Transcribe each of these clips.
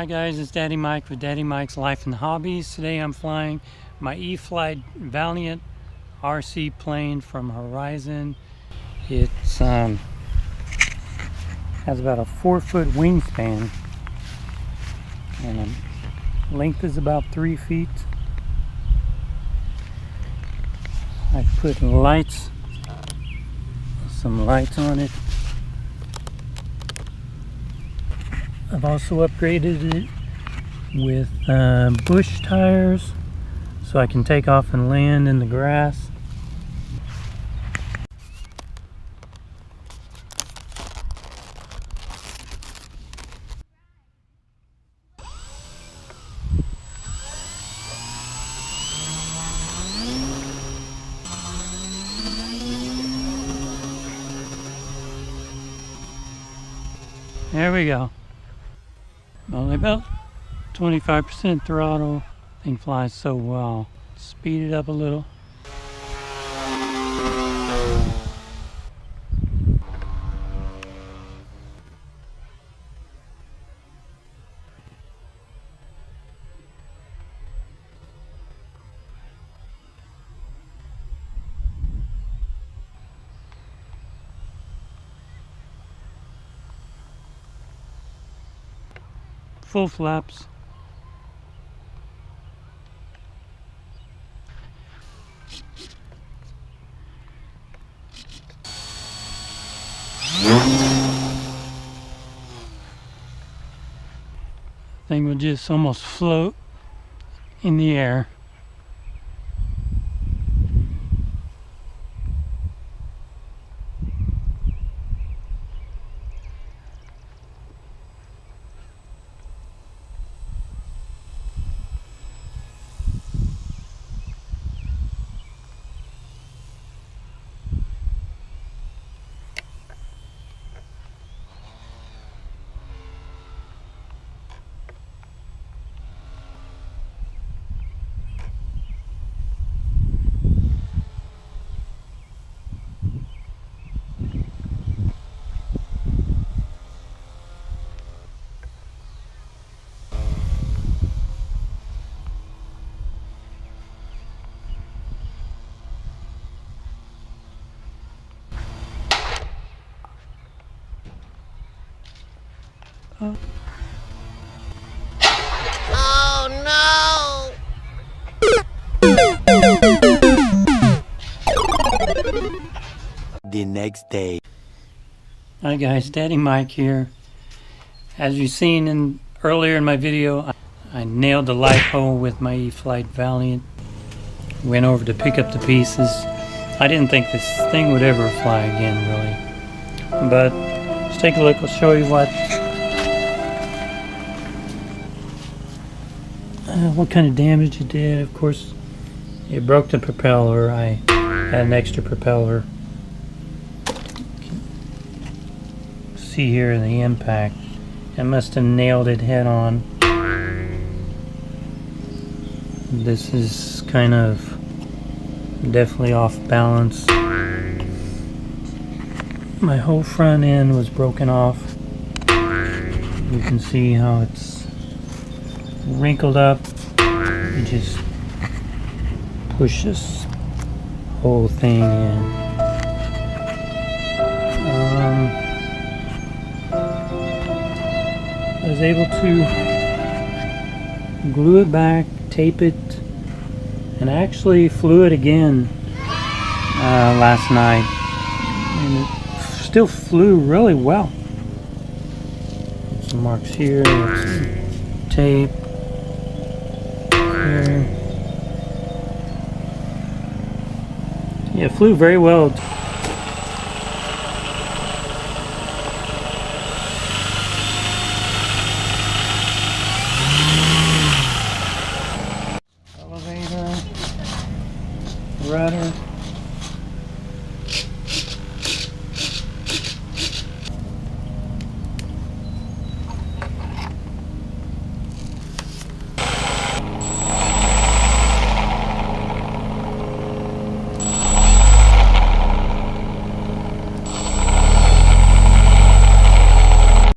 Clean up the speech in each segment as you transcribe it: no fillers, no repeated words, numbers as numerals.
Hi guys, it's Daddy Mike with Daddy Mike's Life and Hobbies. Today I'm flying my E-Flite Valient RC plane from Horizon. It's has about a 4-foot wingspan and the length is about 3 feet. I put some lights on it. I've also upgraded it with bush tires so I can take off and land in the grass. There we go. Only about 25% throttle. Thing flies so well. Speed it up a little. Full flaps. Thing will just almost float in the air. Oh no! The next day. Hi guys, Daddy Mike here. As you've seen earlier in my video, I nailed the light pole with my E-Flite Valient. Went over to pick up the pieces. I didn't think this thing would ever fly again, really. But let's take a look. I'll show you what kind of damage it did. Of course, it broke the propeller. I had an extra propeller. See here the impact. I must have nailed it head on. This is kind of definitely off balance. My whole front end was broken off. You can see how it's wrinkled up. It just pushed this whole thing in. I was able to glue it back, tape it, and I actually flew it again last night, and it still flew really well. Some marks here, some tape here. Yeah, it flew very well. Rudder.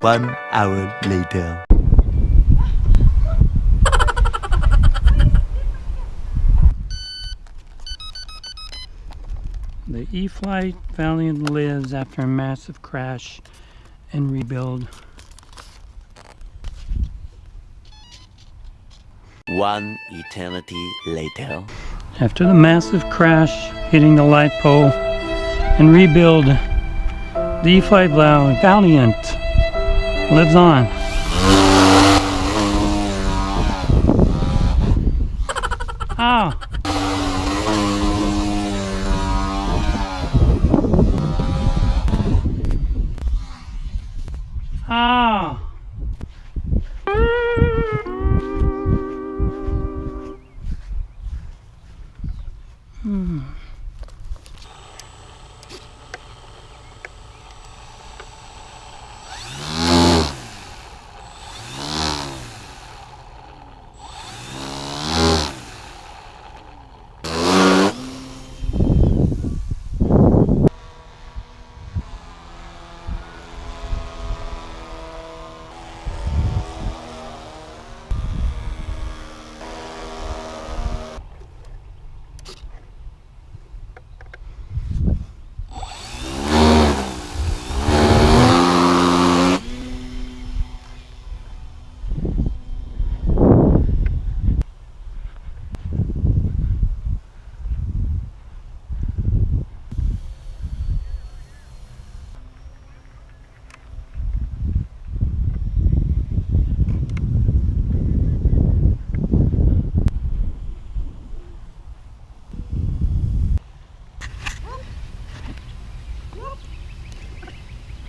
One hour later. The E-Flite Valient lives after a massive crash and rebuild. One eternity later. After the massive crash hitting the light pole and rebuild, the E-Flite Valient lives on. Ah! Ah!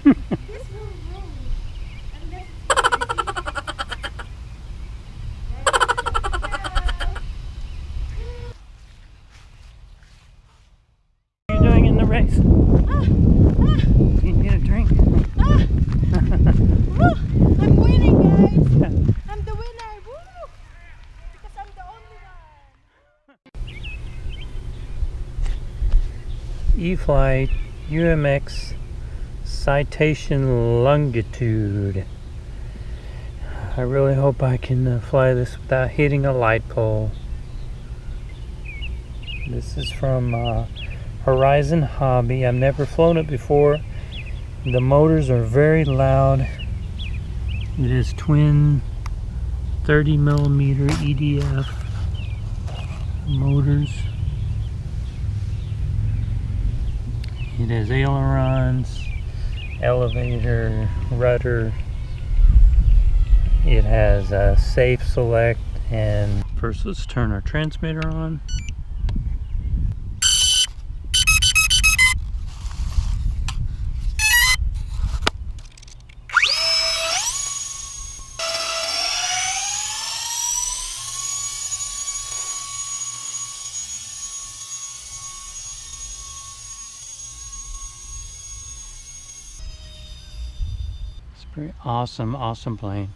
What are you doing in the race? You need a drink. I'm winning, guys! I'm the winner! Woo! Because I'm the only one! E-Flite Umx Citation Longitude. I really hope I can fly this without hitting a light pole. This is from Horizon Hobby. I've never flown it before. The motors are very loud. It is twin 30mm EDF motors. It has ailerons, elevator, rudder. It has a safe select, and first let's turn our transmitter on. It's a pretty awesome plane.